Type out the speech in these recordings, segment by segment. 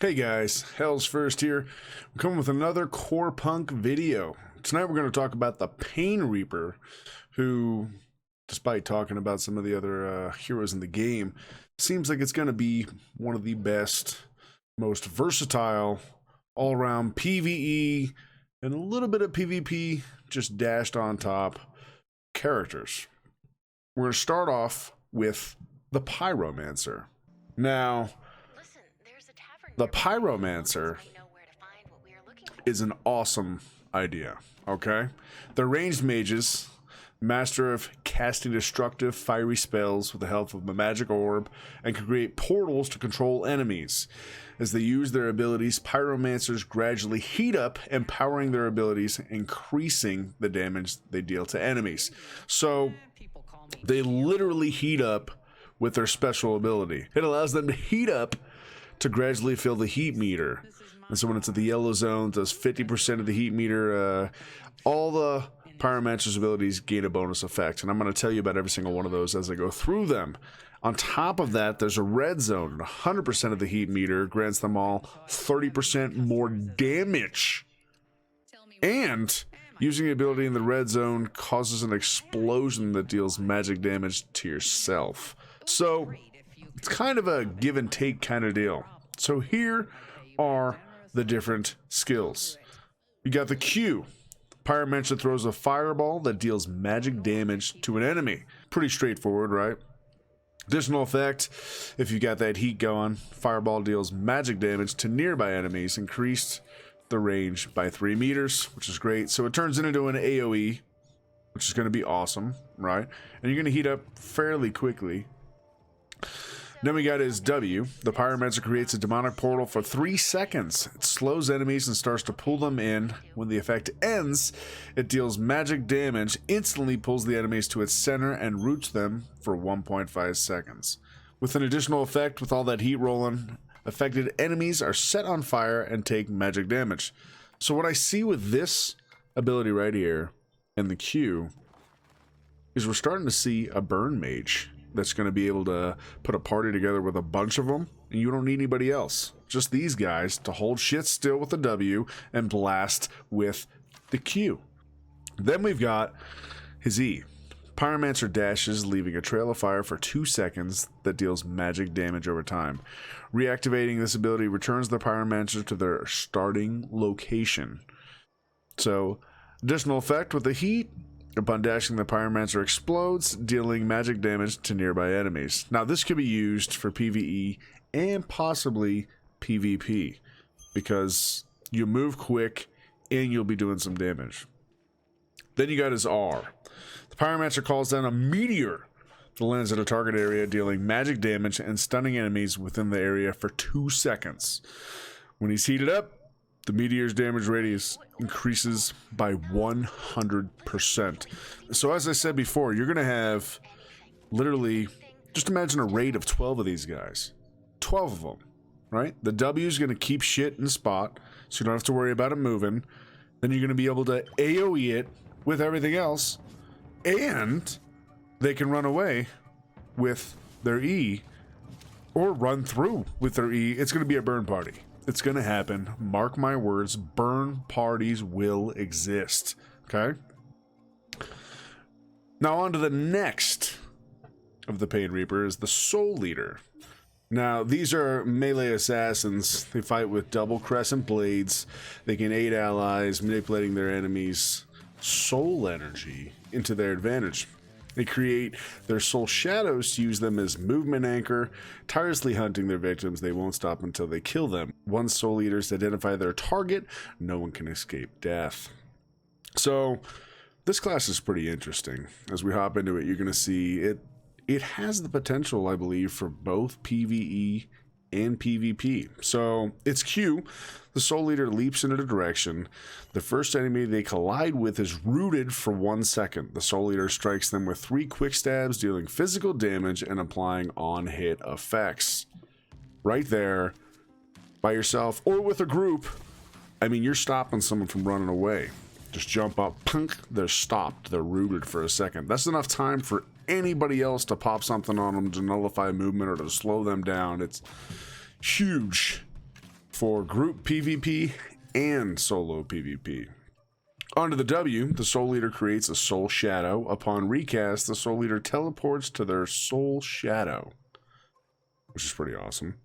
Hey guys, Hell's First here. I'm coming with another Corepunk video. Tonight we're going to talk about the Pain Reaper, who, despite talking about some of the other heroes in the game, seems like it's going to be one of the best, most versatile, all-around PvE, and a little bit of PvP just dashed on top characters. We're going to start off with the Pyromancer. Now, the Pyromancer is an awesome idea, okay? They're ranged mages, master of casting destructive fiery spells with the help of a magic orb, and can create portals to control enemies. As they use their abilities, Pyromancers gradually heat up, empowering their abilities, increasing the damage they deal to enemies. So, they literally heat up with their special ability. It allows them to heat up to gradually fill the heat meter. And so when it's at the yellow zone, it does 50% of the heat meter. All the Pyromancer's abilities gain a bonus effect, and I'm going to tell you about every single one of those as I go through them. On top of that, there's a red zone. 100% of the heat meter grants them all 30% more damage. And using the ability in the red zone causes an explosion that deals magic damage to yourself. So it's kind of a give and take kind of deal. So here are the different skills. You got the Q. Pyromancer throws a fireball that deals magic damage to an enemy. Pretty straightforward, right? Additional effect, if you got that heat going, fireball deals magic damage to nearby enemies, increased the range by 3 meters, which is great. So it turns into an AoE, which is going to be awesome, right? And you're going to heat up fairly quickly. Then we got his W. The Pyromancer creates a demonic portal for 3 seconds. It slows enemies and starts to pull them in. When the effect ends, it deals magic damage, instantly pulls the enemies to its center, and roots them for 1.5 seconds. With an additional effect, with all that heat rolling, affected enemies are set on fire and take magic damage. So what I see with this ability right here, and the Q, is we're starting to see a burn mage that's going to be able to put a party together with a bunch of them, and you don't need anybody else. Just these guys to hold shit still with the W and blast with the Q. Then we've got his E. Pyromancer dashes, leaving a trail of fire for 2 seconds that deals magic damage over time. Reactivating this ability returns the Pyromancer to their starting location. So, additional effect with the heat. Upon dashing, the Pyromancer explodes, dealing magic damage to nearby enemies. Now, this could be used for PvE and possibly PvP, because you move quick and you'll be doing some damage. Then you got his R. The Pyromancer calls down a meteor that lands at a target area, dealing magic damage and stunning enemies within the area for 2 seconds. When he's heated up, the meteor's damage radius increases by 100%. So as I said before, you're going to have literally, just imagine a raid of 12 of these guys. 12 of them, right? The W is going to keep shit in spot, so you don't have to worry about it moving. Then you're going to be able to AoE it with everything else, and they can run away with their E, or run through with their E. It's going to be a burn party. It's going to happen. Mark my words, burn parties will exist. Okay? Now on to the next of the Pain Reaper is the Soul Leader. Now, these are melee assassins. They fight with double crescent blades. They can aid allies, manipulating their enemies' soul energy into their advantage. They create their soul shadows to use them as movement anchor, tirelessly hunting their victims. They won't stop until they kill them. Once soul leaders identify their target, no one can escape death. So, this class is pretty interesting. As we hop into it, you're going to see it has the potential, I believe, for both PvE and PvP. So, it's Q. The Soul Leader leaps in a direction. The first enemy they collide with is rooted for 1 second. The Soul Leader strikes them with 3 quick stabs, dealing physical damage and applying on-hit effects. Right there, by yourself or with a group, I mean, you're stopping someone from running away. Just jump up, punk, they're stopped. They're rooted for a second. That's enough time for anybody else to pop something on them to nullify movement or to slow them down. It's huge. for group PvP and solo PvP. Onto the W, the Soul Eater creates a Soul Shadow. Upon recast, the Soul Eater teleports to their Soul Shadow, which is pretty awesome.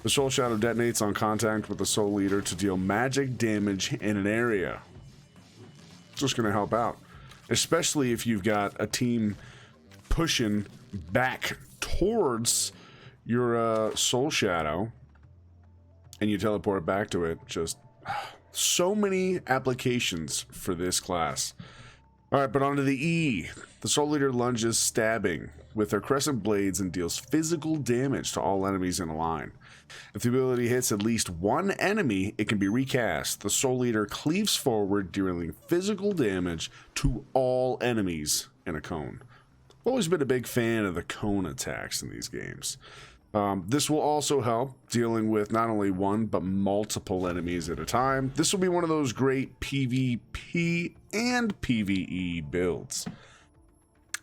The Soul Shadow detonates on contact with the Soul Eater to deal magic damage in an area. It's just going to help out, especially if you've got a team pushing back towards your Soul Shadow and you teleport back to it. Just so many applications for this class. Alright, but onto the E. The Soul Eater lunges stabbing with their crescent blades and deals physical damage to all enemies in a line. If the ability hits at least one enemy, it can be recast. The Soul Eater cleaves forward, dealing physical damage to all enemies in a cone. I've always been a big fan of the cone attacks in these games. This will also help dealing with not only one, but multiple enemies at a time. This will be one of those great PvP and PvE builds.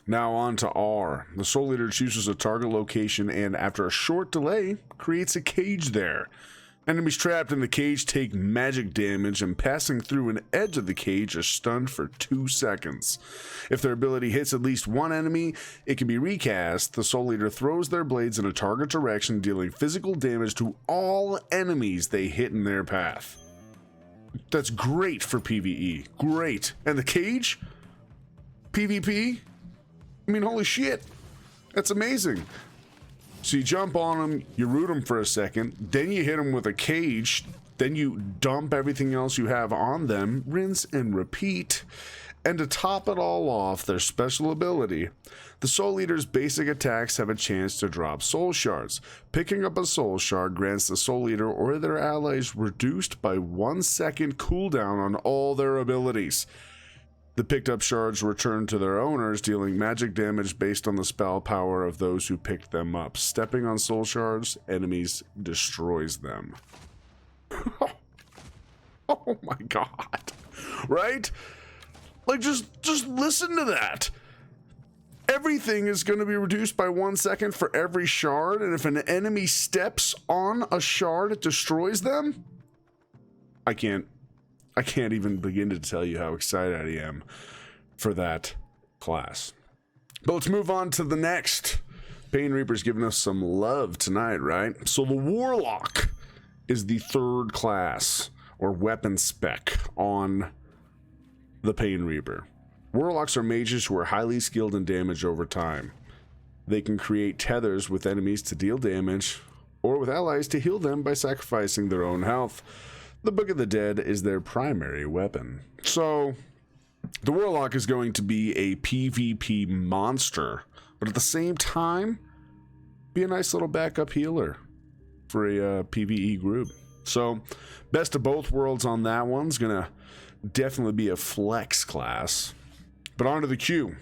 Now on to R. The Soul Eater chooses a target location and, after a short delay, creates a cage there. Enemies trapped in the cage take magic damage, and passing through an edge of the cage are stunned for 2 seconds. If their ability hits at least one enemy, it can be recast. The Soul Eater throws their blades in a target direction, dealing physical damage to all enemies they hit in their path. That's great for PvE. Great. And the cage? PvP? I mean, holy shit. That's amazing. So you jump on them, you root them for a second, then you hit them with a cage, then you dump everything else you have on them, rinse and repeat. And to top it all off, their special ability, the Soul Eater's basic attacks have a chance to drop soul shards. Picking up a soul shard grants the Soul Eater or their allies reduced by 1 second cooldown on all their abilities. The picked up shards return to their owners, dealing magic damage based on the spell power of those who picked them up. Stepping on soul shards, enemies destroys them. Oh my god. Right? Like, just listen to that. Everything is going to be reduced by 1 second for every shard, and if an enemy steps on a shard, it destroys them? I can't even begin to tell you how excited I am for that class. But let's move on to the next. Pain Reaper's giving us some love tonight, right? So the Warlock is the third class or weapon spec on the Pain Reaper. Warlocks are mages who are highly skilled in damage over time. They can create tethers with enemies to deal damage, or with allies to heal them by sacrificing their own health. The Book of the Dead is their primary weapon. So, the Warlock is going to be a PvP monster, but at the same time, be a nice little backup healer for a PvE group. So, best of both worlds on that one's gonna definitely be a flex class. But on to the Q.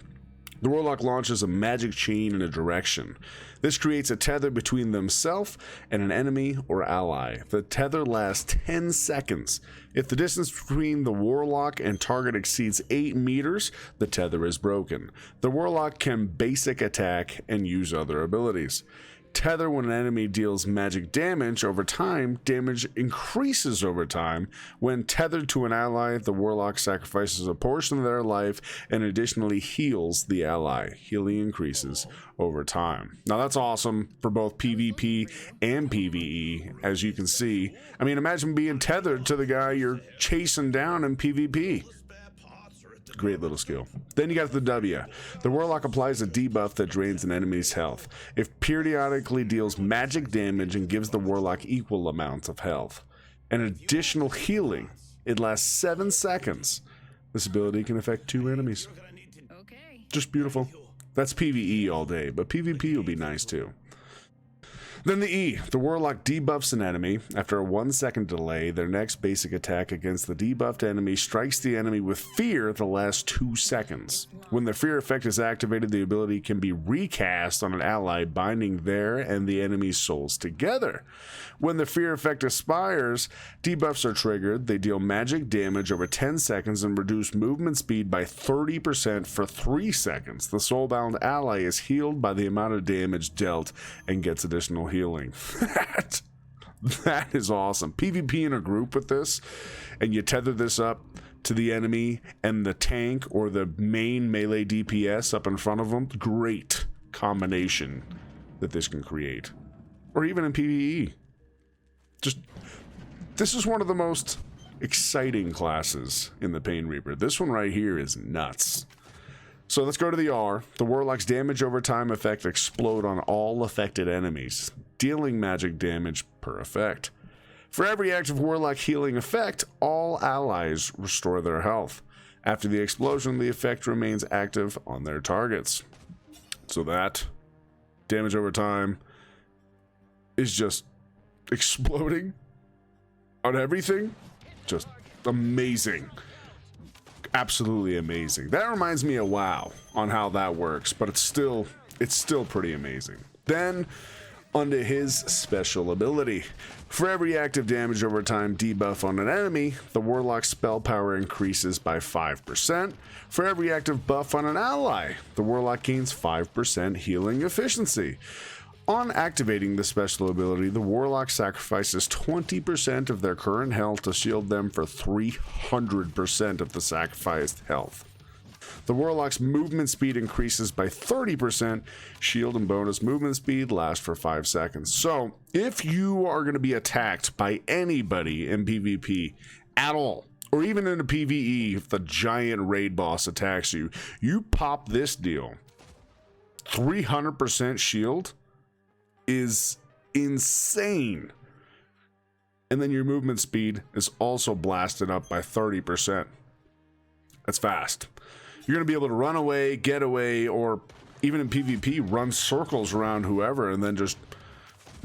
The Warlock launches a magic chain in a direction. This creates a tether between themselves and an enemy or ally. The tether lasts 10 seconds. If the distance between the Warlock and target exceeds 8 meters, the tether is broken. The Warlock can basic attack and use other abilities. Tether when an enemy deals magic damage over time, damage increases over time. When tethered to an ally, the Warlock sacrifices a portion of their life and additionally heals the ally. Healing increases over time. Now that's awesome for both PvP and PvE, as you can see. I mean, imagine being tethered to the guy you're chasing down in PvP. Great little skill. Then you got the W. The Warlock applies a debuff that drains an enemy's health. It periodically deals magic damage and gives the Warlock equal amounts of health. An additional healing. It lasts 7 seconds. This ability can affect 2 enemies. Just beautiful. That's PvE all day, but PvP will be nice too. Then the E. The Warlock debuffs an enemy. After a 1 second delay, their next basic attack against the debuffed enemy strikes the enemy with fear that lasts 2 seconds. When the fear effect is activated, the ability can be recast on an ally, binding their and the enemy's souls together. When the fear effect expires, debuffs are triggered. They deal magic damage over 10 seconds and reduce movement speed by 30% for 3 seconds. The soulbound ally is healed by the amount of damage dealt and gets additional healing. That is awesome. PvP in a group with this, and you tether this up to the enemy and the tank or the main melee DPS up in front of them. Great combination that this can create. Or even in PvE. Just, this is one of the most exciting classes in the Pain Reaper. This one right here is nuts. So let's go to the R. The Warlock's damage over time effect explode on all affected enemies, dealing magic damage per effect. For every active Warlock healing effect, all allies restore their health. After the explosion, the effect remains active on their targets. So that damage over time is just exploding on everything. Just amazing. Absolutely amazing. That reminds me of WoW on how that works, but it's still pretty amazing. Then onto his special ability. For every active damage over time debuff on an enemy, the Warlock's spell power increases by 5%. For every active buff on an ally, the Warlock gains 5% healing efficiency. On activating the special ability, the Warlock sacrifices 20% of their current health to shield them for 300% of the sacrificed health. The Warlock's movement speed increases by 30%. Shield and bonus movement speed last for 5 seconds. So, if you are going to be attacked by anybody in PvP at all, or even in a PvE, if the giant raid boss attacks you, you pop this deal. 300% shield is insane. And then your movement speed is also blasted up by 30%. That's fast. You're going to be able to run away, get away, or even in PvP, run circles around whoever and then just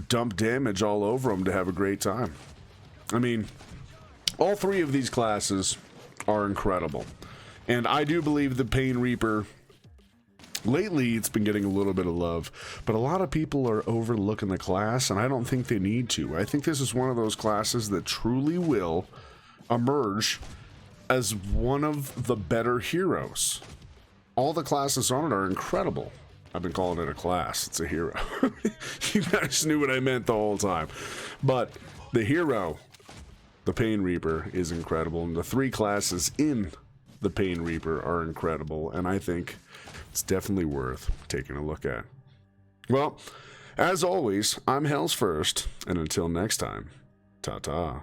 dump damage all over them to have a great time. I mean, all three of these classes are incredible. And I do believe the Pain Reaper, lately it's been getting a little bit of love, but a lot of people are overlooking the class, and I don't think they need to. I think this is one of those classes that truly will emerge as one of the better heroes. All the classes on it are incredible. I've been calling it a class. It's a hero. You guys knew what I meant the whole time. But the hero, the Pain Reaper, is incredible, and the three classes in the Pain Reaper are incredible, and I think it's definitely worth taking a look at. Well, as always, I'm Hell's First, and until next time, ta-ta.